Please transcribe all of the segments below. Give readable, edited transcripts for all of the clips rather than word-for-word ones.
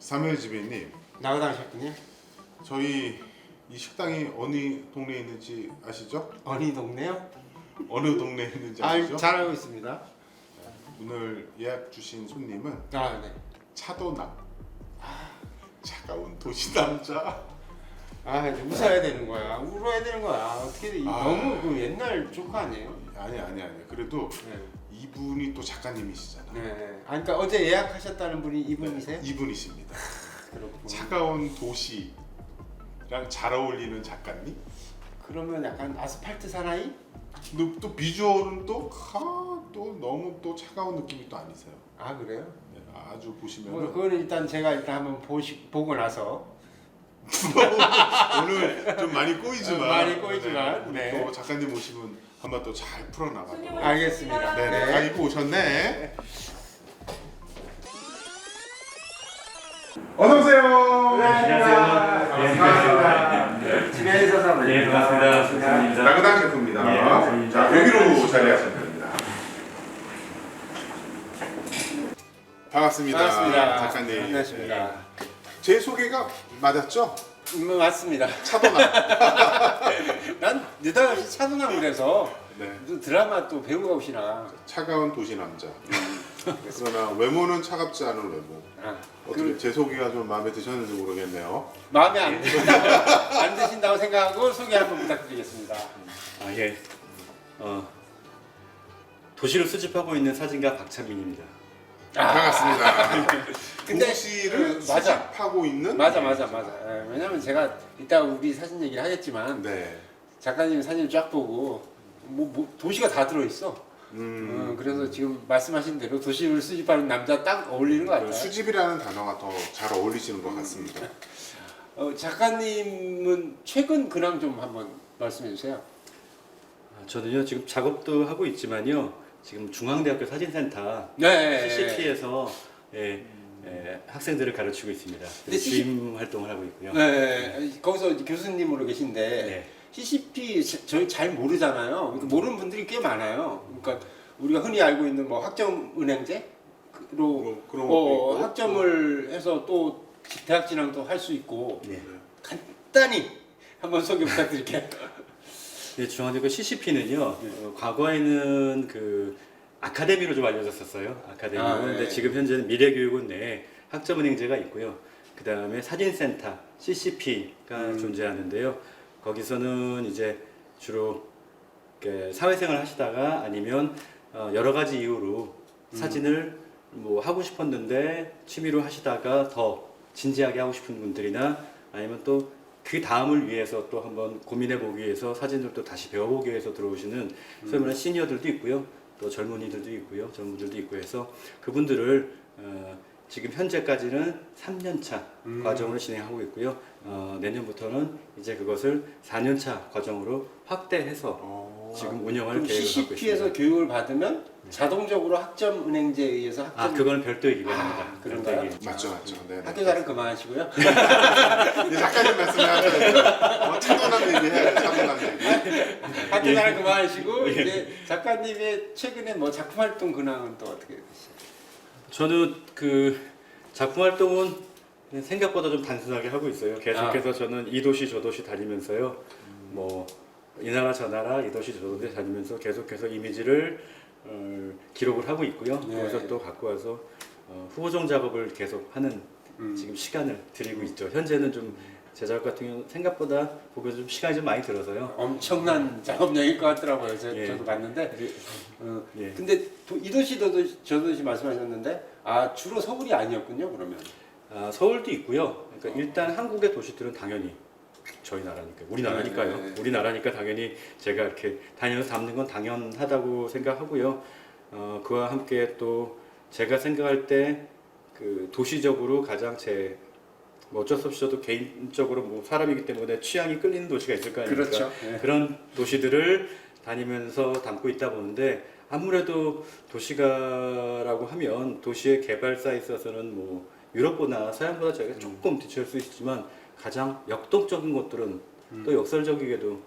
사무엘 지배님, 나가다셨군요. 저희 이 식당이 어느 동네에 있는지 아시죠? 어디 동네요? 어느 동네에 있는지 아시죠? 잘 알고 있습니다. 오늘 예약 주신 손님은 아, 네. 차도남, 차가운 도시 남자. 아, 이제 웃어야 되는 거야. 울어야 되는 거야. 어떻게 너무 그 옛날 조커 아니에요? 아니. 그래도 네. 이분이 또 작가님이시잖아. 네. 아, 그러니까 어제 예약하셨다는 분이 이분이세요? 이분이십니다. 그렇군. 차가운 도시랑 잘 어울리는 작가님. 그러면 약간 아스팔트 사나이? 근데 또 비주얼은 또 너무 또 차가운 느낌이 또 아니세요. 아, 그래요? 네, 아주 뭐, 보시면은 그거는 일단 제가 한번 보고 나서 오늘 좀 많이 꼬이지만 많이 꼬이지만, 우리 네. 또 작가님 오시면 한번 또 잘 풀어나가도록. 알겠습니다. 네, 네. 아 이거 오셨네. 어서 오세요. 반갑습니다. 집에 있어서 네, 반갑습니다. 좋습니다. 나그당 셰프입니다. 예, 맞습니다. 자, 여기로 자리하시면 됩니다. 반갑습니다. 작가님. 반갑습니다. 제 소개가 맞았죠? 맞습니다. 차도남. 난 느닷없이 차도남 그래서 네. 무슨 드라마 또 배우가 오시나. 차가운 도시 남자. 그러나 외모는 차갑지 않은 외모. 아, 어떻게 제 소개가 좀 마음에 드셨는지 모르겠네요. 마음에 안 드신다고 생각하고 소개 한번 부탁드리겠습니다. 아, 예. 도시를 수집하고 있는 사진가 박찬민입니다. 반갑습니다. 근데 도시를 맞아. 수집하고 있는 맞아. 왜냐면 제가 이따 우리 사진 얘기를 하겠지만 네. 작가님 사진을 쫙 보고 뭐 도시가 다 들어있어. 그래서 지금 말씀하신 대로 도시를 수집하는 남자 딱 어울리는 것 같아요. 수집이라는 단어가 더 잘 어울리시는 것 같습니다. 작가님은 최근 근황 좀 한번 말씀해 주세요. 저는요, 지금 작업도 하고 있지만요, 지금 중앙대학교 사진센터 네. CCP에서 학생들을 가르치고 있습니다. 근데 주임 활동을 하고 있고요. 네. 거기서 교수님으로 계신데 네. CCP 저희 잘 모르잖아요. 그러니까 모르는 분들이 꽤 많아요. 그러니까 우리가 흔히 알고 있는 뭐 학점은행제로 그런 것도 있고. 학점을 해서 또 대학 진학도 할 수 있고 네. 간단히 한번 소개 부탁드릴게요. 네, 중앙대학교 CCP는요, 과거에는 그 아카데미로 좀 알려졌었어요. 아카데미로. 네. 근데 지금 현재는 미래교육원 내에 학점은행제가 있고요. 그 다음에 사진센터 CCP가 존재하는데요. 거기서는 이제 주로 사회생활 하시다가 아니면 여러 가지 이유로 사진을 뭐 하고 싶었는데 취미로 하시다가 더 진지하게 하고 싶은 분들이나 아니면 또 그 다음을 위해서 또 한번 고민해 보기 위해서 사진을 또 다시 배워보기 위해서 들어오시는 소위 말하는 시니어들도 있고요. 또 젊은이들도 있고요. 젊은들도 있고 해서 그분들을 지금 현재까지는 3년차 과정으로 진행하고 있고요. 내년부터는 이제 그것을 4년차 과정으로 확대해서 지금 운영을 그럼 계획을 갖고 CCP에서 있습니다. 교육을 받으면 자동적으로 학점은행제에 의해서 학점 그건 별도 얘기입니다. 그런가요? 맞죠. 네. 학교 자랑 그만하시고요. 이제 작가님 말씀하셔야죠. 차도남 얘기해야죠. 차도남 얘기. 학교 자랑 그만하시고 이제 작가님의 최근에 뭐 작품 활동 근황은 또 어떻게 되시죠? 저는 그 작품 활동은 그냥 생각보다 좀 단순하게 하고 있어요. 계속해서 저는 이 도시 저 도시 다니면서요. 뭐 이 나라 저 나라 이 도시 저 도시 다니면서 계속해서 이미지를 기록을 하고 있고요. 네. 거기서 또 갖고 와서 후보종 작업을 계속 하는 지금 시간을 들이고 있죠. 현재는 좀 제 작업 같은 경우는 생각보다 보기에 좀 시간이 좀 많이 들어서요. 엄청난 작업량일 것 같더라고요. 예. 저도 봤는데. 예. 근데 이 도시 저 도시 말씀하셨는데 주로 서울이 아니었군요. 그러면. 서울도 있고요. 그러니까 일단 한국의 도시들은 당연히 저희 나라니까 우리나라니까요. 네. 우리나라니까 당연히 제가 이렇게 다녀서 담는 건 당연하다고 생각하고요. 그와 함께 또 제가 생각할 때 그 도시적으로 가장 뭐 어쩔 수 없이 저도 개인적으로 뭐 사람이기 때문에 취향이 끌리는 도시가 있을 거 아닙니까? 그렇죠. 네. 그런 도시들을 다니면서 담고 있다 보는데 아무래도 도시가라고 하면 도시의 개발사에 있어서는 뭐 유럽보다 서양보다 저희가 조금 뒤처질 수 있지만 가장 역동적인 것들은 또 역설적이게도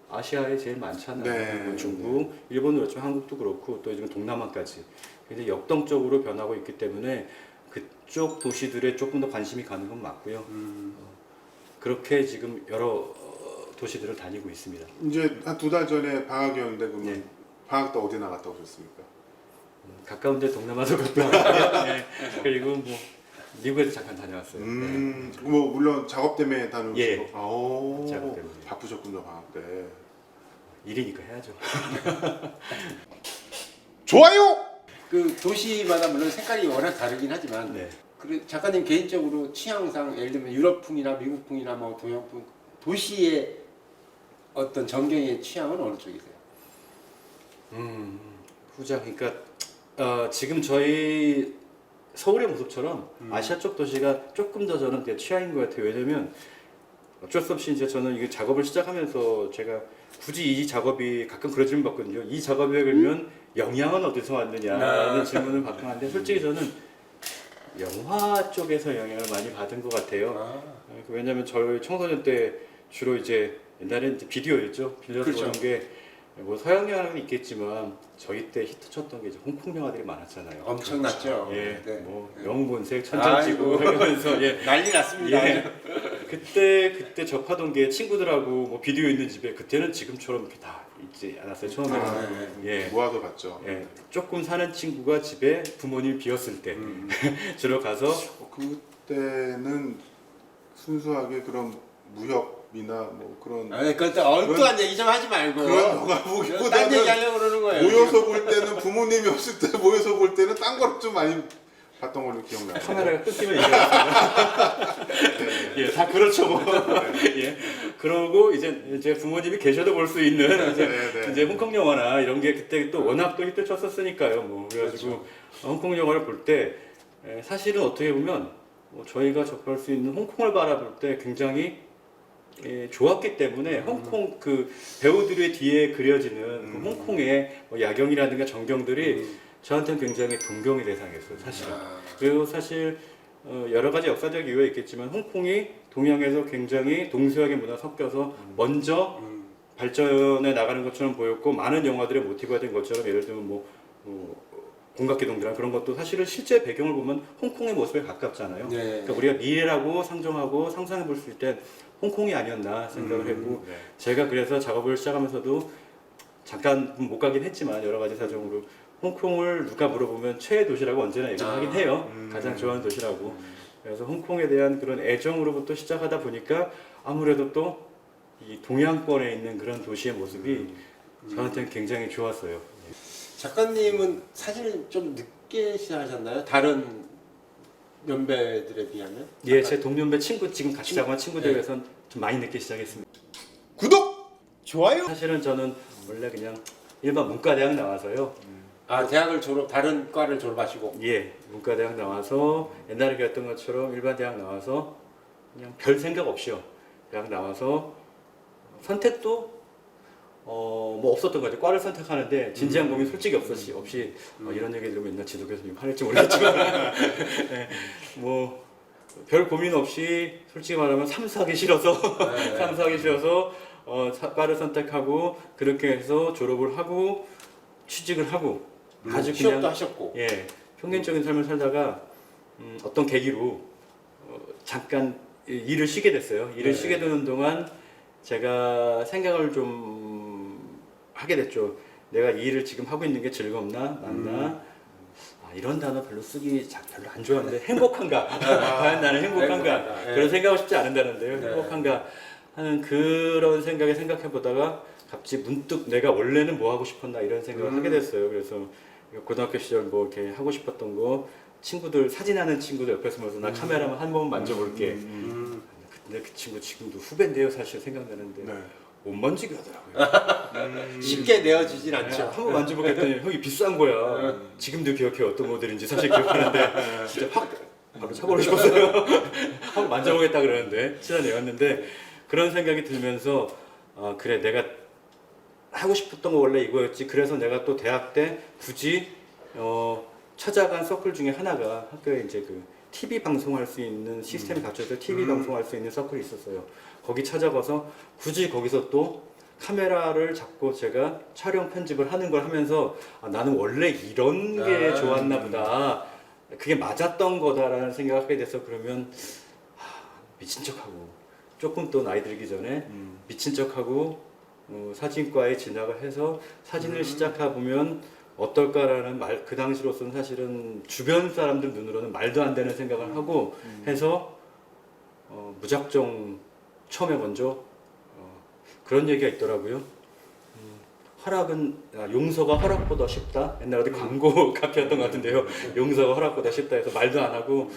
아시아에 제일 많잖아요. 네. 뭐 중국, 일본도 그렇지만 한국도 그렇고 또 요즘 동남아까지 굉장히 역동적으로 변하고 있기 때문에 그쪽 도시들에 조금 더 관심이 가는 건 맞고요. 그렇게 지금 여러 도시들을 다니고 있습니다. 이제 한 2달 전에 방학이었는데 그러면 네. 방학 때 어디 나갔다 오셨습니까? 가까운데 동남아도 갔다 왔고요. 네. 그리고 뭐 미국에도 잠깐 다녀왔어요. 네. 뭐 물론 작업 때문에 다녀오시고. 예. 아, 작업 때문에. 바쁘셨군요 방학 때. 일이니까 해야죠. 좋아요. 그 도시마다 물론 색깔이 워낙 다르긴 하지만 네. 그래 작가님 개인적으로 취향상 예를 들면 유럽풍이나 미국풍이나 뭐 동양풍 도시의 어떤 전경의 취향은 어느 쪽이세요? 후자 그러니까 지금 저희 서울의 모습처럼 아시아 쪽 도시가 조금 더 저는 제 취향인 것 같아요. 왜냐면 어쩔 수 없이 이제 저는 이게 작업을 시작하면서 제가 굳이 이 작업이 가끔 그런 질문 받거든요. 이 작업에 그러면 영향은 어디서 왔느냐는 질문을 받긴 한데 솔직히 저는 영화 쪽에서 영향을 많이 받은 것 같아요. 왜냐면 저희 청소년 때 주로 이제 옛날에는 이제 비디오였죠. 빌려서 그렇죠. 보는 게 뭐 서양 영화는 있겠지만 저희 때 히트 쳤던 게 이제 홍콩 영화들이 많았잖아요. 엄청났죠. 예, 네. 뭐 네. 영웅본색, 천장지구 이러면서 예, 난리 났습니다. 예. 그때 접하던 게 친구들하고 뭐 비디오 있는 집에 그때는 지금처럼 이렇게 다 있지 않았어요. 처음에는 예, 모아서 봤죠. 예, 조금 사는 친구가 집에 부모님 비었을 때 주로 가서 그때는 순수하게 그런 무협이나 뭐 그런 그것도 엉뚱한 얘기 좀 하지 말고 그런 영화 딴 보기보다는 얘기 하려고 그러는 거예요. 모여서 볼 때는 부모님이 없을 때 모여서 볼 때는 딴 걸 좀 많이 봤던 걸로 기억나요. 카메라가 끊기면 얘기하겠습니다. 예, 다 그렇죠 뭐. 예. 그러고 이제 부모님이 계셔도 볼 수 있는 이제 홍콩 영화나 이런 게 그때 또 워낙 또 히트 쳤었으니까요. 뭐 그래가지고 홍콩 영화를 볼 때 사실은 어떻게 보면 뭐 저희가 접할 수 있는 홍콩을 바라볼 때 굉장히 좋았기 때문에 홍콩 그 배우들의 뒤에 그려지는 그 홍콩의 뭐 야경이라든가 전경들이 저한테는 굉장히 동경의 대상이었어요, 사실은. 그리고 사실 여러 가지 역사적 이유가 있겠지만 홍콩이 동양에서 굉장히 동서양의 문화 섞여서 먼저 발전해 나가는 것처럼 보였고 많은 영화들의 모티브가 된 것처럼 예를 들면 뭐 공각기동대나 그런 것도 사실은 실제 배경을 보면 홍콩의 모습에 가깝잖아요. 네. 그러니까 우리가 미래라고 상정하고 상상해 볼 수 있을 때 홍콩이 아니었나 생각을 했고 제가 그래서 작업을 시작하면서도 잠깐 못 가긴 했지만 여러 가지 사정으로 홍콩을 누가 물어보면 최애 도시라고 언제나 얘기를 하긴 해요. 가장 좋아하는 도시라고. 그래서 홍콩에 대한 그런 애정으로부터 시작하다 보니까 아무래도 또 이 동양권에 있는 그런 도시의 모습이 저한테는 굉장히 좋았어요. 작가님은 사진을 좀 늦게 시작하셨나요? 다른 연배들에 비하면? 예, 제 동년배 친구 지금 같이 작업한 친구들에 비해서는 좀 많이 늦게 시작했습니다. 구독! 좋아요. 사실은 저는 원래 그냥 일반 문과대학 나와서요. 대학을 다른 과를 졸업하시고. 예, 문과대학 나와서 옛날에 그랬던 것처럼 일반 대학 나와서 그냥 별 생각 없이요. 대학 나와서 선택도 뭐 없었던 거죠. 과를 선택하는데 진지한 고민 솔직히 없이 이런 얘기 들으면 옛날 지도 교수님 화낼지 모르겠지만 네, 뭐 별 고민 없이 솔직히 말하면 삼수하기 싫어서 삼수하기 싫어서 과를 선택하고 그렇게 해서 졸업을 하고 취직을 하고 아주 취업도 그냥 하셨고. 예 평균적인 삶을 살다가 어떤 계기로 잠깐 일을 쉬게 됐어요. 일을 쉬게 되는 동안 제가 생각을 좀 하게 됐죠. 내가 이 일을 지금 하고 있는 게 즐겁나 맞나? 이런 단어 별로 쓰기 별로 안 좋아하는데 행복한가? 과연 나는 행복한가? 그런 생각하고 싶지 않은다는데요. 행복한가? 하는 그런 생각해 보다가 갑자기 문득 내가 원래는 뭐 하고 싶었나 이런 생각을 하게 됐어요. 그래서 고등학교 시절 뭐 이렇게 하고 싶었던 거 친구들 사진하는 친구들 옆에서 보면서 나 카메라만 한 번만 만져볼게. 근데 그 친구 지금도 후배인데요, 사실 생각나는데 못 만지게 하더라고요. 쉽게 내어지진 않죠. 한 번 만져보게 했더니 형이 비싼 거야. 지금도 기억해 어떤 모델인지 사실 기억하는데 진짜 확 바로 차버리고 싶었어요. 한번 만져보겠다 그러는데 친한 애였는데 그런 생각이 들면서 그래 내가 하고 싶었던 거 원래 이거였지. 그래서 내가 또 대학 때 굳이 찾아간 서클 중에 하나가 학교에 이제 그 TV 방송할 수 있는 시스템이 갖춰져 TV 방송할 수 있는 서클이 있었어요. 거기 찾아가서 굳이 거기서 또 카메라를 잡고 제가 촬영 편집을 하는 걸 하면서 나는 원래 이런 게 좋았나 보다. 그게 맞았던 거다라는 생각을 하게 돼서 그러면 미친 척하고 조금 또 나이 들기 전에 미친 척하고 사진과에 진학을 해서 사진을 시작해 보면 어떨까라는 그 당시로서는 사실은 주변 사람들 눈으로는 말도 안 되는 생각을 하고 해서 무작정 처음에 먼저 그런 얘기가 있더라고요. 용서가 허락보다 쉽다. 옛날 어디 광고 카피였던 것 같은데요. 용서가 허락보다 쉽다 해서 말도 안 하고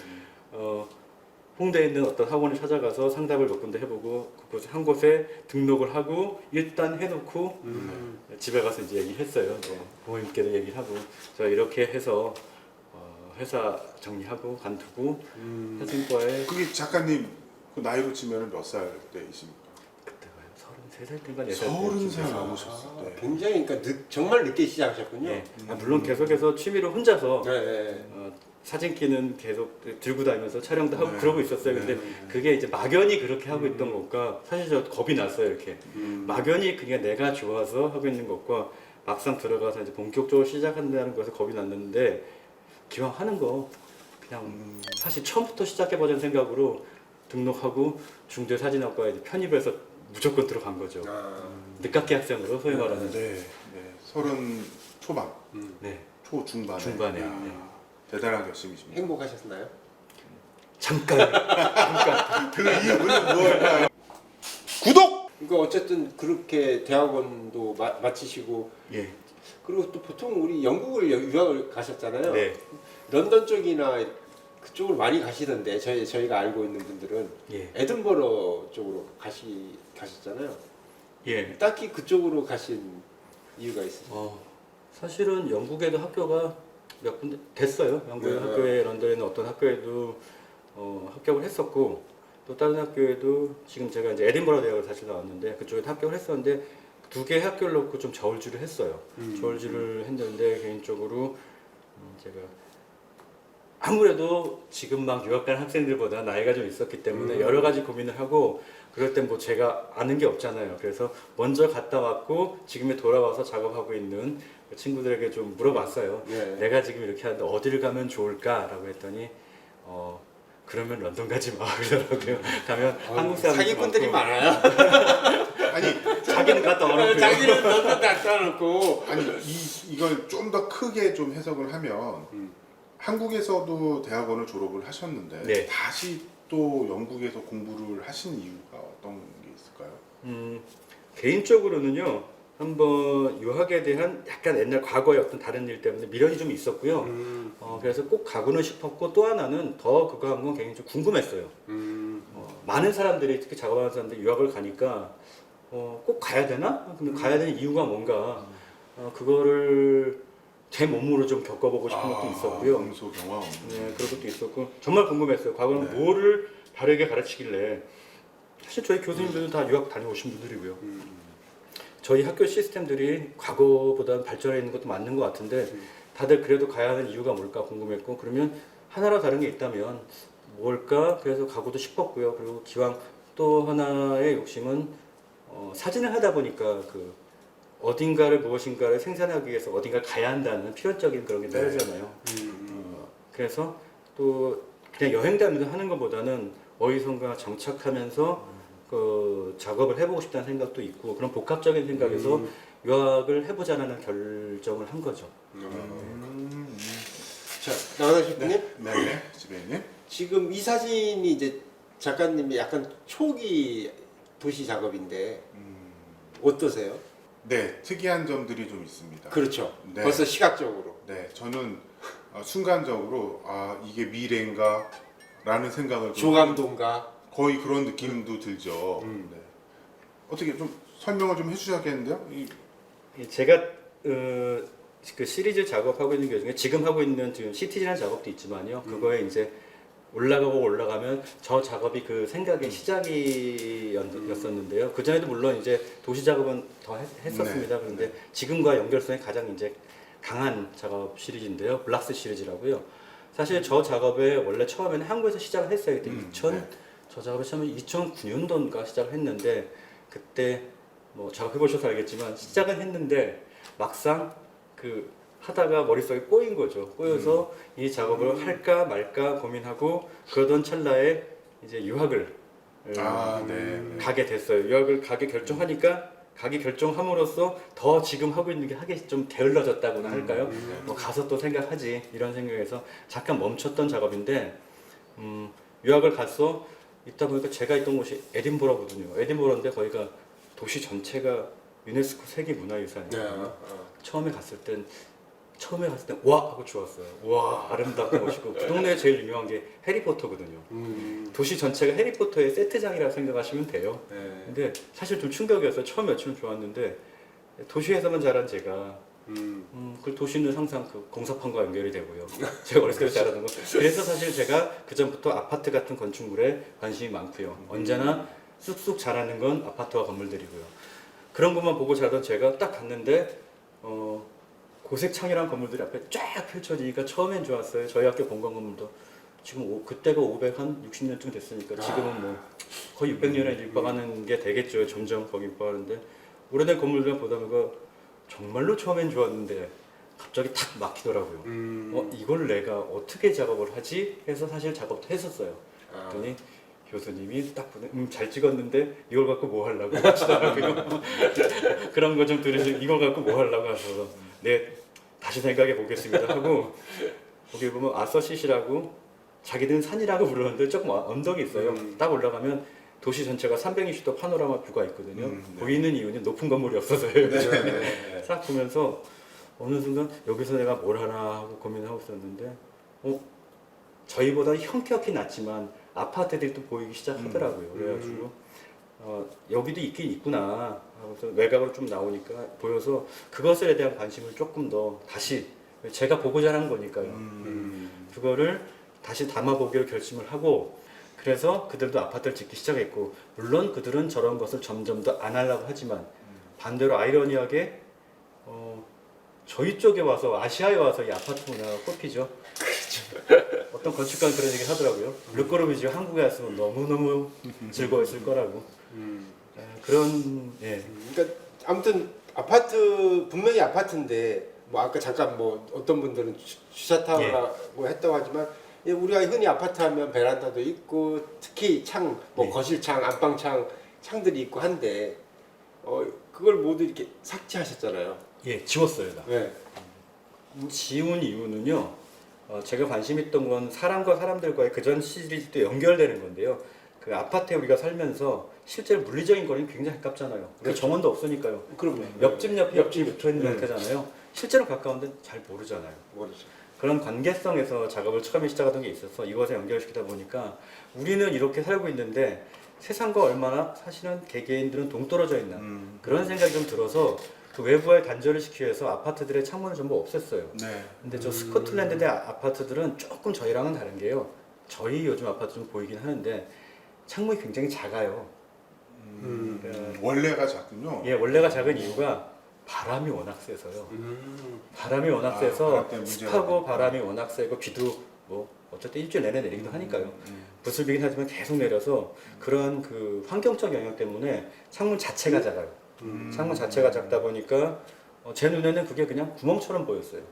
홍대에 있는 어떤 학원을 찾아가서 상담을 몇 군데 해보고 그곳 한 곳에 등록을 하고 일단 해놓고 집에 가서 이제 얘기했어요. 부모님께도 얘기하고 저 이렇게 해서 회사 정리하고 관두고 사진과에 그게 작가님 그 나이로 치면 몇 살 때이십니까? 그때가요 33살 때인가 30살 넘으셨을 때. 굉장히 그러니까 정말 늦게 시작하셨군요. 예. 물론 계속해서 취미로 혼자서 네. 사진기는 계속 들고 다니면서 촬영도 하고 그러고 있었어요. 근데 그게 이제 막연히 그렇게 하고 있던 것과 사실 저 겁이 났어요. 이렇게 막연히 그게 내가 좋아서 하고 있는 것과 막상 들어가서 이제 본격적으로 시작한다는 것에 겁이 났는데 기왕 하는 거 그냥 사실 처음부터 시작해보자는 생각으로 등록하고 중대 사진학과에 편입을 해서 무조건 들어간 거죠. 늦깎이 학생으로 소위 말하는. 네. 30 초반, 네. 초중반에. 중반에. 야, 네. 대단한 결심이십니다. 행복하셨나요? 잠깐. 그 이유는 뭘까요? 구독! 그러니까 어쨌든 그렇게 대학원도 마치시고 예. 그리고 또 보통 우리 영국을 유학을 가셨잖아요. 네. 런던 쪽이나 그쪽을 많이 가시던데 저희가 알고 있는 분들은 예. 에든버러 쪽으로 가셨잖아요. 예. 딱히 그쪽으로 가신 이유가 있으세요? 사실은 영국에도 학교가 몇 군데 됐어요. 영국의 네. 학교에 런던에 있는 어떤 학교에도 합격을 했었고 또 다른 학교에도 지금 제가 이제 에딘버러 대학을 사실 나왔는데 그쪽에 합격을 했었는데 두 개의 학교를 놓고 좀 저울질을 했어요. 저울질을 했는데 개인적으로 제가 아무래도 지금 막 유학 간 학생들보다 나이가 좀 있었기 때문에 여러 가지 고민을 하고 그럴 땐 뭐 제가 아는 게 없잖아요. 그래서 먼저 갔다 왔고 지금에 돌아와서 작업하고 있는 친구들에게 좀 물어봤어요. 네. 내가 지금 이렇게 하는데 어디를 가면 좋을까라고 했더니 그러면 런던 가지 마 그러더라고요. 가면 한국 사람들 사기꾼들이 많아요. 아니, 자기는 갔다 오라고요. 자기는 런던 갖다 놓고 아니 이걸 좀 더 크게 좀 해석을 하면 한국에서도 대학원을 졸업을 하셨는데 네. 다시 또 영국에서 공부를 하신 이유가 어떤 게 있을까요? 개인적으로는요. 한번 유학에 대한 약간 옛날 과거의 어떤 다른 일 때문에 미련이 좀 있었고요. 그래서 꼭 가고는 싶었고 또 하나는 더 그거 한 건 개인적으로 궁금했어요. 많은 사람들이 특히 작업하는 사람들이 유학을 가니까 꼭 가야 되나? 근데 가야 되는 이유가 뭔가 그거를 제 몸으로 좀 겪어보고 싶은 것도 있었고요. 공소 경험. 네, 그런 것도 있었고 정말 궁금했어요. 과거는 네. 뭐를 다르게 가르치길래 사실 저희 교수님들은 다 유학 다녀오신 분들이고요. 저희 학교 시스템들이 과거보다 발전해 있는 것도 맞는 것 같은데 다들 그래도 가야 하는 이유가 뭘까 궁금했고 그러면 하나로 다른 게 있다면 뭘까 그래서 가고도 싶었고요. 그리고 기왕 또 하나의 욕심은 사진을 하다 보니까 그 어딘가를 무엇인가를 생산하기 위해서 어딘가 가야 한다는 필연적인 그런 게 따르잖아요. 그래서 또 그냥 여행 다니면서 하는 것보다는 어디선가 정착하면서 그 작업을 해보고 싶다는 생각도 있고 그런 복합적인 생각에서 유학을 해보자라는 결정을 한 거죠. 자, 나훈아 셰프님 네, 지배님. 지금 이 사진이 이제 작가님이 약간 초기 도시 작업인데 어떠세요? 네, 특이한 점들이 좀 있습니다. 그렇죠. 네. 벌써 시각적으로. 네, 저는 순간적으로 이게 미래인가? 라는 생각을 좀 조감동가. 거의 그런 느낌도 들죠. 네. 어떻게 좀 설명을 좀 해주셔야겠는데요? 제가 그 시리즈 작업하고 있는 게 중에 지금 하고 있는 지금 시티즈라는 작업도 있지만요. 그거에 이제 올라가면 저 작업이 그 생각의 시작이었었는데요. 그 전에도 물론 이제 도시 작업은 더 했었습니다. 네. 그런데 지금과 연결성이 가장 이제 강한 작업 시리즈인데요. 블락스 시리즈라고요. 사실 저 작업에 원래 처음에는 한국에서 시작을 했어요. 그때 저 작업을 처음에 2009년도인가 시작을 했는데 그때 뭐 작업해 보셔서 알겠지만 시작은 했는데 막상 그 하다가 머릿속에 꼬인 거죠. 꼬여서 이 작업을 할까 말까 고민하고 그러던 찰나에 이제 유학을 가게 됐어요. 유학을 가게 결정하니까 가게 결정함으로써 더 지금 하고 있는 게 하기 좀 게을러졌다고나 할까요? 뭐 가서 또 생각하지 이런 생각에서 잠깐 멈췄던 작업인데 유학을 가서 있다 보니까 제가 있던 곳이 에딘버러거든요. 에딘버러인데 거기가 도시 전체가 유네스코 세계문화유산이에요. 처음에 갔을 땐 와 하고 좋았어요. 와 아름답고 멋있고 그 동네에 제일 유명한 게 해리포터거든요. 도시 전체가 해리포터의 세트장이라고 생각하시면 돼요. 근데 사실 좀 충격이었어요. 처음 며칠은 좋았는데 도시에서만 자란 제가 그 도시는 항상 그 공사판과 연결이 되고요. 제가 어렸을 때 자라는 거. 그래서 사실 제가 그 전부터 아파트 같은 건축물에 관심이 많고요. 언제나 쑥쑥 자라는 건 아파트와 건물들이고요. 그런 것만 보고 자라던 제가 딱 갔는데 고색창이란 건물들이 앞에 쫙 펼쳐지니까 처음엔 좋았어요. 저희 학교 본관 건물도 지금 그때가 560년쯤 됐으니까 지금은 뭐 거의 600년에 육박하는 게 되겠죠. 점점 거기 육박하는데 오래된 건물들 보다 보니까 정말로 처음엔 좋았는데 갑자기 탁 막히더라고요. 이걸 내가 어떻게 작업을 하지? 해서 사실 작업도 했었어요. 그랬더니 교수님이 딱 보내, 잘 찍었는데 이걸 갖고 뭐 하려고 하시더라고요. 그런 거 좀 들으시고 이걸 갖고 뭐 하려고 하셔서 네 다시 생각해 보겠습니다 하고 거기 보면 아서시시라고 자기들은 산이라고 부르는데 조금 언덕이 있어요. 딱 올라가면 도시 전체가 360도 파노라마 뷰가 있거든요. 보이는 이유는 높은 건물이 없어서예요. 싹 보면서 어느 순간 여기서 내가 뭘 하나 하고 고민하고 있었는데 저희보다 형격히 낮지만 아파트들이 또 보이기 시작하더라고요. 그래가지고 여기도 있긴 있구나 하고서 외곽으로 좀 나오니까 보여서 그것에 대한 관심을 조금 더 다시 제가 보고자 하는 거니까요. 그거를 다시 담아보기로 결심을 하고 그래서 그들도 아파트를 짓기 시작했고 물론 그들은 저런 것을 점점 더 안 하려고 하지만 반대로 아이러니하게 저희 쪽에 와서 아시아에 와서 이 아파트 문화가 꼽히죠. 어떤 건축가는 그런 얘기 하더라고요. 르꼬르비지 한국에 왔으면 너무너무 즐거웠을 거라고. 그런 그러니까 아무튼 아파트 분명히 아파트인데 뭐 아까 잠깐 뭐 어떤 분들은 주차타워라고 했다고 하지만 우리가 흔히 아파트 하면 베란다도 있고 특히 창, 뭐 거실창, 안방창 창들이 있고 한데 그걸 모두 이렇게 삭제하셨잖아요. 예, 지웠어요. 다. 네. 지운 이유는요. 제가 관심 있던 건 사람과 사람들과의 그전 시리즈도 연결되는 건데요. 그 아파트에 우리가 살면서 실제로 물리적인 거리는 굉장히 가깝잖아요. 그렇죠. 정원도 없으니까요. 그럼요. 옆집 옆에 옆집이 붙어 있는 형태잖아요. 실제로 가까운데 잘 모르잖아요. 모르죠. 그런 관계성에서 작업을 처음에 시작하던 게 있어서 이것에 연결시키다 보니까 우리는 이렇게 살고 있는데 세상과 얼마나 사실은 개개인들은 동떨어져 있나 그런 생각이 좀 들어서 그 외부와의 단절을 시키기 위해서 아파트들의 창문을 전부 없앴어요. 근데 저 스코틀랜드의 아파트들은 조금 저희랑은 다른 게요. 저희 요즘 아파트 좀 보이긴 하는데 창문이 굉장히 작아요. 원래가 작군요. 예, 원래가 작은 이유가 바람이 워낙 세서요. 바람이 워낙 세서 습하고 바람이 워낙 세고 비도 뭐 어쨌든 일주일 내내 내리기도 하니까요. 부슬비긴 하지만 계속 내려서 그런 그 환경적 영향 때문에 창문 자체가 작아요. 창문 자체가 작다 보니까 제 눈에는 그게 그냥 구멍처럼 보였어요.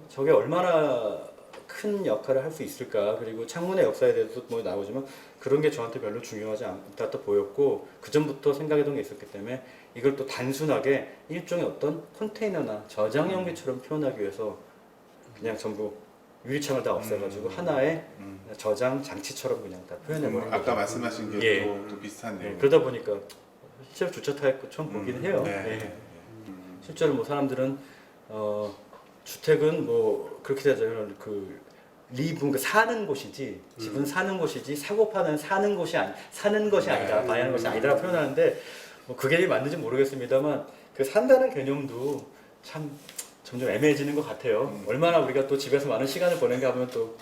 저게 얼마나 큰 역할을 할 수 있을까. 그리고 창문의 역사에 대해서 뭐 나오지만 그런 게 저한테 별로 중요하지 않다 또 보였고 그 전부터 생각했던 게 있었기 때문에 이걸 또 단순하게 일종의 어떤 컨테이너나 저장 용기처럼 표현하기 위해서 그냥 전부 유리창을 다 없애가지고 하나의 저장 장치처럼 그냥 다 표현해버린 거죠. 아까 말씀하신 게 또 비슷한 내용. 그러다 보니까 실제로 주차타입처럼 보긴 해요. 실제로 뭐 사람들은 주택은 뭐 그렇게 되잖아요. 그 리브 그 사는 곳이지 집은 사는 곳이지 사고 파는 사는 곳이 사는 것이 아니다 봐야 하는 것이 아니다라고 표현하는데 뭐 그게 맞는지 모르겠습니다만 그 산다는 개념도 참 점점 애매해지는 것 같아요. 얼마나 우리가 또 집에서 많은 시간을 보낸가 하면 또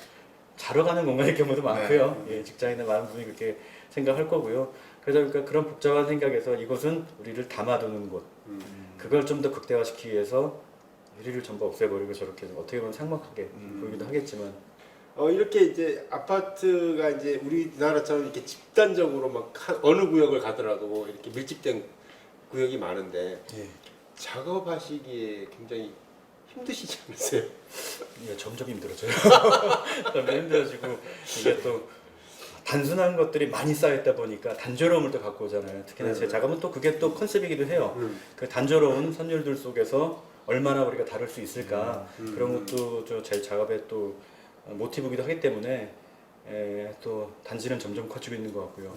자러 가는 공간일 경우도 많고요. 예, 직장인의 많은 분이 그렇게 생각할 거고요. 그러다 보니까 그런 복잡한 생각에서 이것은 우리를 담아두는 곳 그걸 좀 더 극대화시키기 위해서 유리를 전부 없애버리고 저렇게 어떻게 보면 삭막하게 보이기도 하겠지만 이렇게 이제 아파트가 이제 우리나라처럼 이렇게 집단적으로 막 어느 구역을 가더라도 이렇게 밀집된 구역이 많은데 작업하시기에 굉장히 힘드시지 않으세요? 이게 점점 힘들어져요. 점점 힘들어지고 이게 또 단순한 것들이 많이 쌓였다 보니까 단조로움을 또 갖고 오잖아요. 특히나 제 작업은 또 그게 또 컨셉이기도 해요. 그 단조로운 선율들 속에서 얼마나 우리가 다룰 수 있을까 그런 것도 제 작업의 또 모티브이기도 하기 때문에 또 단지는 점점 커지고 있는 것 같고요.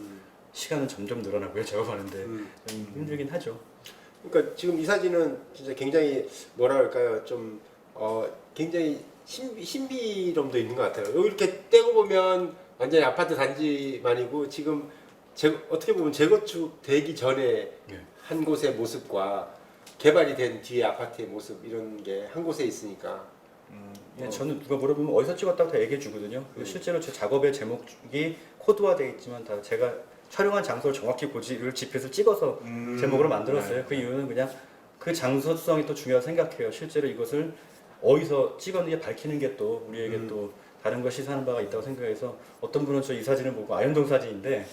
시간은 점점 늘어나고요. 작업하는데 좀 힘들긴 하죠. 그러니까 지금 이 사진은 진짜 굉장히 뭐라 할까요? 좀 굉장히 신비ром도 있는 것 같아요. 여기 이렇게 떼고 보면 완전히 아파트 단지만이고 지금 어떻게 보면 재건축 되기 전에 네. 한 곳의 모습과 개발이 된 뒤에 아파트의 모습 이런 게 한 곳에 있으니까 저는 누가 물어보면 어디서 찍었다고 다 얘기해 주거든요. 그리고 실제로 제 작업의 제목이 코드화되어 있지만 다 제가 촬영한 장소를 정확히 고지를 지표에서 찍어서 제목으로 만들었어요. 그 이유는 그냥 그 장소성이 또 중요하다고 생각해요. 실제로 이것을 어디서 찍었는지 밝히는 게 또 우리에게 또 다른 걸 시사하는 바가 있다고 생각해서 어떤 분은 저 이 사진을 보고 아현동 사진인데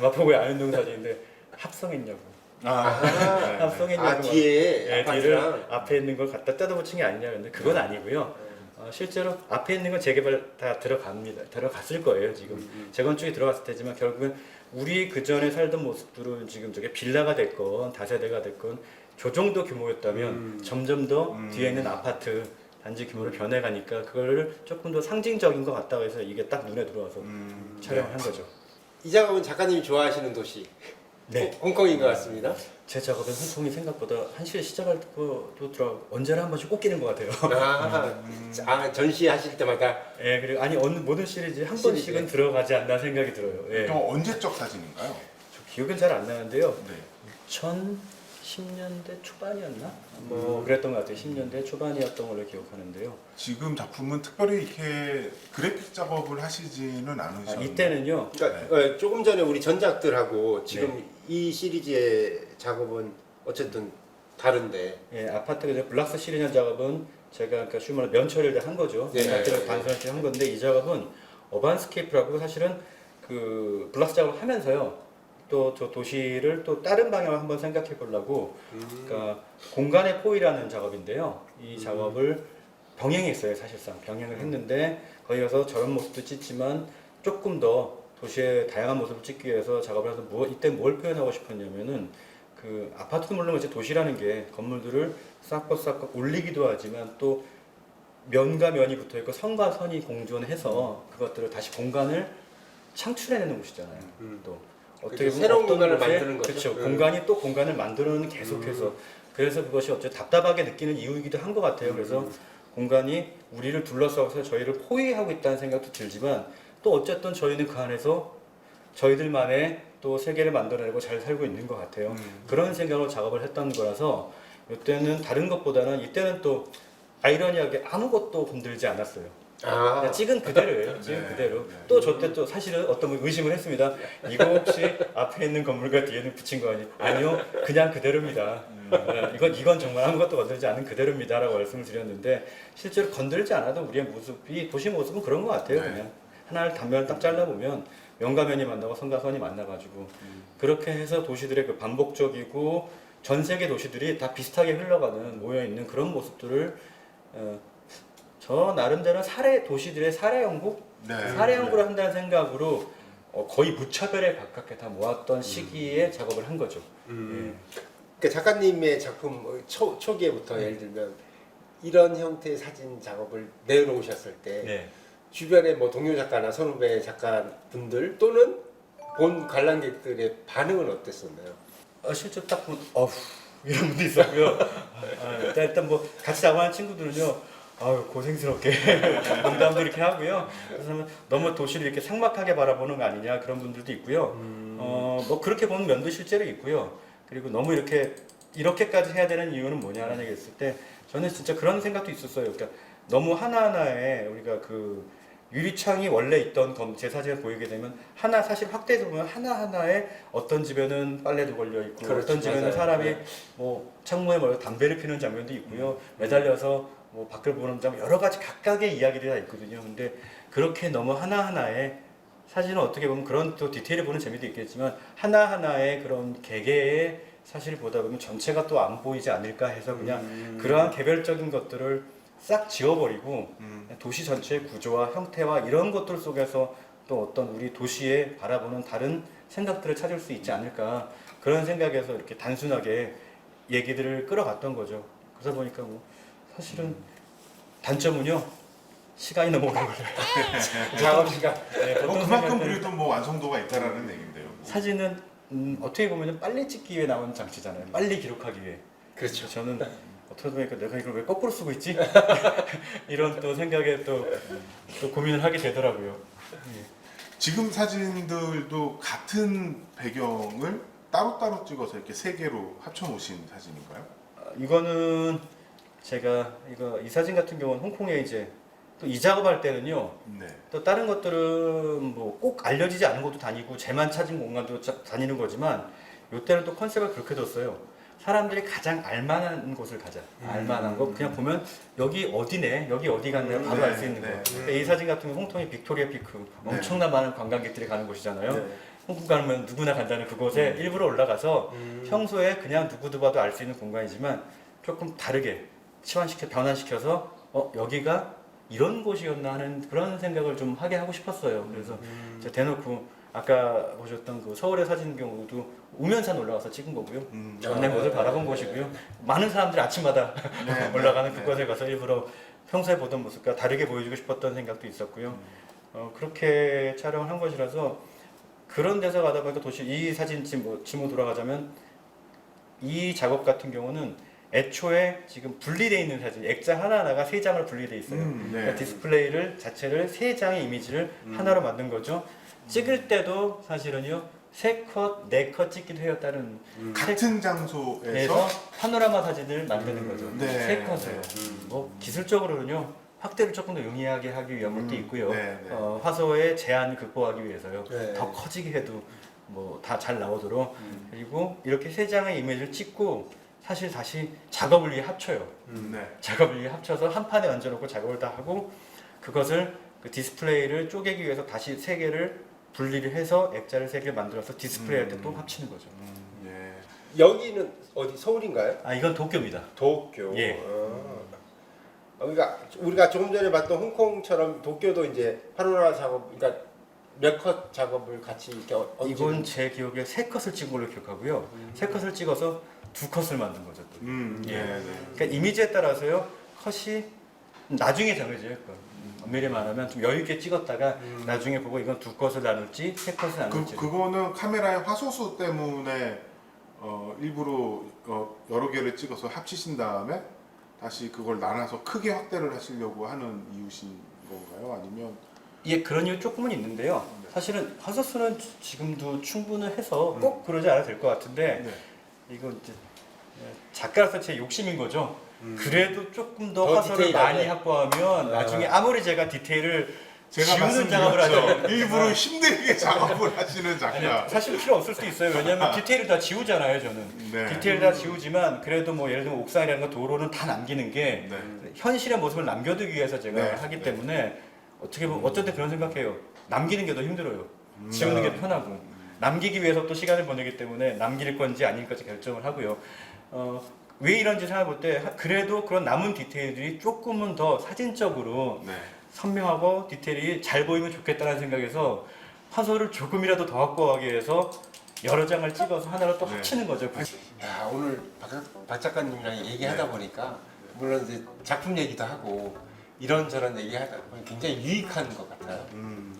마포구의 아현동 사진인데 합성했냐고. 합성했냐고. 뒤에 뒤를 아파트랑 앞에 있는 걸 갖다 뜯어 붙인 게 아니냐. 근데 그건 아니고요. 실제로 앞에 있는 건 재개발 다 들어갔을 거예요. 지금 재건축이 들어갔을 테지만 결국은 우리 그 전에 살던 모습들은 지금 저게 빌라가 됐건 다세대가 됐건 저 정도 규모였다면 점점 더 뒤에 있는 아파트 단지 규모로 변해가니까 그걸 조금 더 상징적인 것 같다고 해서 이게 딱 눈에 들어와서 촬영을 한 거죠. 이 작업은 작가님이 좋아하시는 도시 네. 홍콩인 것 같습니다. 제 작업은 홍콩이 생각보다 한시에 시작할 때도 언제나 한 번씩 꽂히는 것 같아요. 전시하실 때마다 그리고 아니 모든 시리즈 한 시리즈에? 번씩은 들어가지 않나 생각이 들어요. 또 언제적 사진인가요? 저 기억은 잘 안 나는데요. 네. 2010년대 초반이었나? 뭐 그랬던 것 같아요. 10년대 초반이었던 걸로 기억하는데요. 지금 작품은 특별히 이렇게 그래픽 작업을 하시지는 않으셨나요? 이때는요. 그러니까 조금 전에 우리 전작들하고 지금 이 시리즈의 작업은 어쨌든 다른데 아파트 그 블락스 시리즈 작업은 제가 그러니까 쉬운 말로 면처리를 한 거죠. 아파트를 단순하게 한 건데 이 작업은 어반스케이프라고 사실은 그 블락스 작업을 하면서요. 또 저 도시를 또 다른 방향으로 한번 생각해 보려고 그러니까 공간의 포위라는 작업인데요. 이 작업을 병행했어요. 사실상 병행을 했는데 거기 가서 저런 모습도 찍지만 조금 더 도시의 다양한 모습을 찍기 위해서 작업을 해서 이때 뭘 표현하고 싶었냐면은 그 아파트도 물론 이제 도시라는 게 건물들을 쌓고 올리기도 하지만 또 면과 면이 붙어 있고 선과 선이 공존해서 그것들을 다시 공간을 창출해내는 곳이잖아요. 또 어떻게 보면 새로운 어떤 공간을 곳에, 만드는 거죠. 그렇죠. 공간이 또 공간을 만들어는 계속해서 그래서 그것이 어째 답답하게 느끼는 이유이기도 한 것 같아요. 그래서 공간이 우리를 둘러싸고서 저희를 포위하고 있다는 생각도 들지만 또 어쨌든 저희는 그 안에서 저희들만의 또 세계를 만들어내고 잘 살고 있는 것 같아요. 그런 생각으로 작업을 했던 거라서 이때는 다른 것보다는 이때는 또 아이러니하게 아무것도 건들지 않았어요. 그냥 찍은 그대로예요. 찍은 그대로. 또 저 때 또 사실은 어떤 분 의심을 했습니다. 이거 혹시 앞에 있는 건물과 뒤에는 붙인 거 아니에요? 아니요, 그냥 그대로입니다. 이건 정말 아무것도 건들지 않은 그대로입니다라고 말씀을 드렸는데 실제로 건들지 않아도 우리의 모습이 도시 모습은 그런 것 같아요. 그냥 하나를 단면을 딱 잘라보면 면과 면이 만나고 선과 선이 만나가지고 그렇게 해서 도시들의 그 반복적이고 전 세계 도시들이 다 비슷하게 흘러가는 모여 있는 그런 모습들을 저 나름대로 도시들의 사례 연구, 사례 연구를 한다는 생각으로 거의 무차별에 가깝게 다 모았던 시기에 작업을 한 거죠. 그러니까 작가님의 작품 초기에부터 예를 들면 이런 형태의 사진 작업을 내놓으셨을 때 주변에 뭐 동료 작가나 선후배 작가분들 또는 본 관람객들의 반응은 어땠었나요? 실제 딱 보면 이런 분도 있었고요. 일단 뭐 같이 작업하는 친구들은요. 고생스럽게 농담도 이렇게 하고요. 그래서 너무 도시를 이렇게 삭막하게 바라보는 거 아니냐 그런 분들도 있고요. 뭐 그렇게 보는 면도 실제로 있고요. 그리고 너무 이렇게까지 해야 되는 이유는 뭐냐라는 얘기 했을 때 저는 진짜 그런 생각도 있었어요. 그러니까 너무 하나하나에 우리가 그 유리창이 원래 있던 제 사진을 보이게 되면 사실 확대해서 보면 하나하나에 어떤 집에는 빨래도 걸려 있고 어떤 집에는 맞아요. 사람이 뭐 창문에 담배를 피우는 장면도 있고요. 매달려서 뭐 밖을 보는 점 여러 가지 각각의 이야기들이 다 있거든요. 근데 그렇게 너무 하나하나에 사진은 어떻게 보면 그런 또 디테일을 보는 재미도 있겠지만 하나하나의 그런 개개의 사실을 보다 보면 전체가 또 안 보이지 않을까 해서 그냥 그러한 개별적인 것들을 싹 지워버리고 도시 전체의 구조와 형태와 이런 것들 속에서 또 어떤 우리 도시에 바라보는 다른 생각들을 찾을 수 있지 않을까 그런 생각에서 이렇게 단순하게 얘기들을 끌어갔던 거죠. 그러다 보니까 뭐 사실은 단점은요 시간이 너무 오래 걸려요. 작업 시간. 네, 보통 그만큼 생각들은 그래도 뭐 완성도가 있다라는 얘긴데요. 사진은 어떻게 보면 빨리 찍기 위해 나온 장치잖아요. 빨리 기록하기 위해. 그렇죠. 저는 어떻게 보니까 내가 이걸 왜 거꾸로 쓰고 있지? 이런 또 생각에 또 고민을 하게 되더라고요. 지금 사진들도 같은 배경을 따로따로 찍어서 이렇게 세 개로 합쳐 놓으신 사진인가요? 이거는 제가 이 사진 같은 경우는 홍콩에 이제 또 이 작업할 때는요. 네. 또 다른 것들은 뭐 꼭 알려지지 않은 곳도 다니고 쟤만 찾은 공간도 다니는 거지만 이때는 또 컨셉을 그렇게 뒀어요. 사람들이 가장 알만한 곳을 가자. 알만한 거 그냥 보면 여기 어디네, 여기 어디 갔네 바로 알 수 있는 거. 그러니까 이 사진 같은 경우 홍콩의 빅토리아 피크 엄청난 많은 관광객들이 가는 곳이잖아요. 네. 홍콩 가면 누구나 간다는 그곳에 일부러 올라가서 평소에 그냥 누구도 봐도 알 수 있는 공간이지만 조금 다르게 변환시켜서 여기가 이런 곳이었나 하는 그런 생각을 좀 하게 하고 싶었어요. 그래서 제가 대놓고 아까 보셨던 그 서울의 사진 경우도 우면산 올라가서 찍은 거고요. 전남곳을 바라본 곳이고요. 많은 사람들이 아침마다 올라가는 그곳에 가서 일부러 평소에 보던 모습과 다르게 보여주고 싶었던 생각도 있었고요. 그렇게 촬영을 한 것이라서 그런 데서 가다 보니까 도시 이 사진 지금 돌아가자면 이 작업 같은 경우는 애초에 지금 분리되어 있는 사진, 액자 하나하나가 세 장을 분리되어 있어요. 네. 그러니까 디스플레이를 자체를 세 장의 이미지를 하나로 만든 거죠. 찍을 때도 사실은요 3컷, 4컷 찍기도 해요. 다른 같은 장소에서 그래서 파노라마 사진을 만드는 거죠. 네. 3컷을. 뭐 기술적으로는요 확대를 조금 더 용이하게 하기 위한 것도 있고요. 네, 네. 화소의 제한을 극복하기 위해서요. 네. 더 커지게 해도 뭐 다 잘 나오도록 그리고 이렇게 세 장의 이미지를 찍고 사실 다시 작업을 위해 합쳐요. 네. 작업을 위해 합쳐서 한 판에 얹어놓고 작업을 다 하고 그것을 그 디스플레이를 쪼개기 위해서 다시 세 개를 분리를 해서 액자를 세 개 만들어서 디스플레이 할 때 또 합치는 거죠. 예. 여기는 어디 서울인가요? 아 이건 도쿄입니다. 도쿄. 예. 그러니까 우리가 조금 전에 봤던 홍콩처럼 도쿄도 이제 파노라마 작업, 그러니까 몇 컷 작업을 같이 이렇게 이건 제 기억에 3컷을 찍은 걸로 기억하고요. 3컷을 찍어서 2컷을 만든 거죠. 또. 네, 예. 네. 그러니까 이미지에 따라서요 컷이 나중에 정해져요. 엄밀히 말하면 좀 여유 있게 찍었다가 나중에 보고 이건 2컷을 나눌지 3컷을 나눌지. 그거는 카메라의 화소수 때문에 일부러 여러 개를 찍어서 합치신 다음에 다시 그걸 나눠서 크게 확대를 하시려고 하는 이유신 건가요? 아니면 예, 그런 이유 조금은 있는데요. 사실은 화소수는 지금도 충분해서 꼭 그러지 않아도 될 것 같은데 네. 이거 이제 작가로서 제 욕심인 거죠. 그래도 조금 더 더 화소를 디테일하게. 많이 확보하면 나중에 아무리 제가 디테일을 제가 지우는 작업을 하잖아요. 말씀드렸죠. 일부러 힘들게 작업을 하시는 작가. 아니, 사실 필요 없을 수도 있어요. 왜냐하면 디테일을 다 지우잖아요, 저는. 네. 디테일 다 지우지만 그래도 뭐 예를 들면 옥상이라는 거 도로는 다 남기는 게 네. 현실의 모습을 남겨두기 위해서 제가 네. 하기 때문에 어떻게 보면 어쩔 때 그런 생각해요. 남기는 게 더 힘들어요. 지우는 게 편하고 남기기 위해서 또 시간을 보내기 때문에 남길 건지 아닐 건지 결정을 하고요. 왜 이런지 생각해 볼 때 그래도 그런 남은 디테일들이 조금은 더 사진적으로 네. 선명하고 디테일이 잘 보이면 좋겠다는 생각에서 화소를 조금이라도 더 확보하기 위해서 여러 장을 찍어서 하나로 또 네. 합치는 거죠. 야, 오늘 박 작가님이랑 얘기하다 보니까 물론 이제 작품 얘기도 하고 이런저런 얘기하다 보니 굉장히 유익한 것 같아요.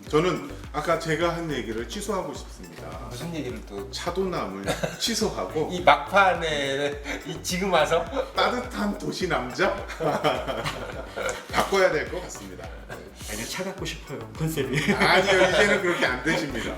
저는 아까 제가 한 얘기를 취소하고 싶습니다. 무슨 얘기를 또 차도남을 취소하고 이 막판에 지금 와서 따뜻한 도시 남자 바꿔야 될 것 같습니다. 아니 차 갖고 싶어요. 컨셉이. 아니요, 이제는 그렇게 안 되십니다.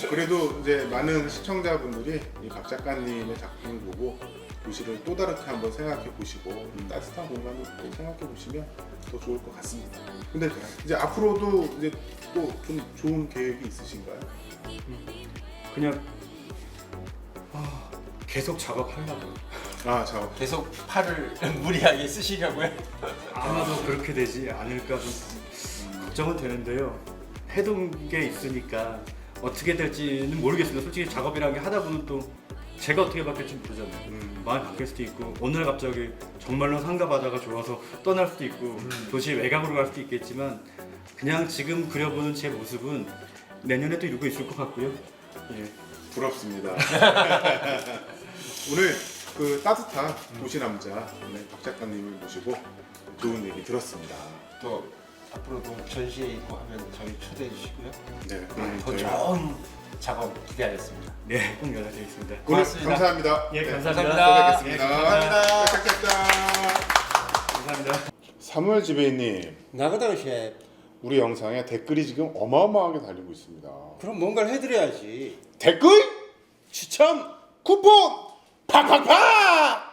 그래도 이제 많은 시청자분들이 이 박 작가님의 작품을 보고 도시를 또 다르게 한번 생각해 보시고 따뜻한 공간을 또 생각해 보시면 더 좋을 것 같습니다. 근데 이제 앞으로도 이제 또 좀 좋은 계획이 있으신가요? 그냥 계속 작업하려고. 아, 자, 계속 팔을 무리하게 쓰시려고요. 아마도 그렇게 되지 않을까 좀 걱정은 되는데요. 해둔 게 있으니까 어떻게 될지는 모르겠습니다. 솔직히 작업이라는 게 하다 보면 또 제가 어떻게 바뀔지 모르잖아요. 마음이 바뀔 수도 있고 어느 날 갑자기 정말로 상가 바다가 좋아서 떠날 수도 있고 도시 외곽으로 갈 수도 있겠지만 그냥 지금 그려보는 제 모습은 내년에도 이루고 있을 것 같고요. 예. 부럽습니다. 오늘 그 따뜻한 도시 남자 박 작가님을 모시고 좋은 얘기 들었습니다. 또 앞으로도 전시회 있고 하면 저희 초대해 주시고요. 네, 더 좋은 작업 기대하겠습니다. 네, 꼭 연락드리겠습니다. 오늘 고맙습니다. 감사합니다. 예, 네, 감사합니다. 또 뵙겠습니다. 예, 감사합니다. 짝짝짝. 감사합니다. 사무엘 지배인님, 나가당 셰프. 우리 영상에 댓글이 지금 어마어마하게 달리고 있습니다. 그럼 뭔가를 해드려야지. 댓글, 추천, 쿠폰, 팍팍팍!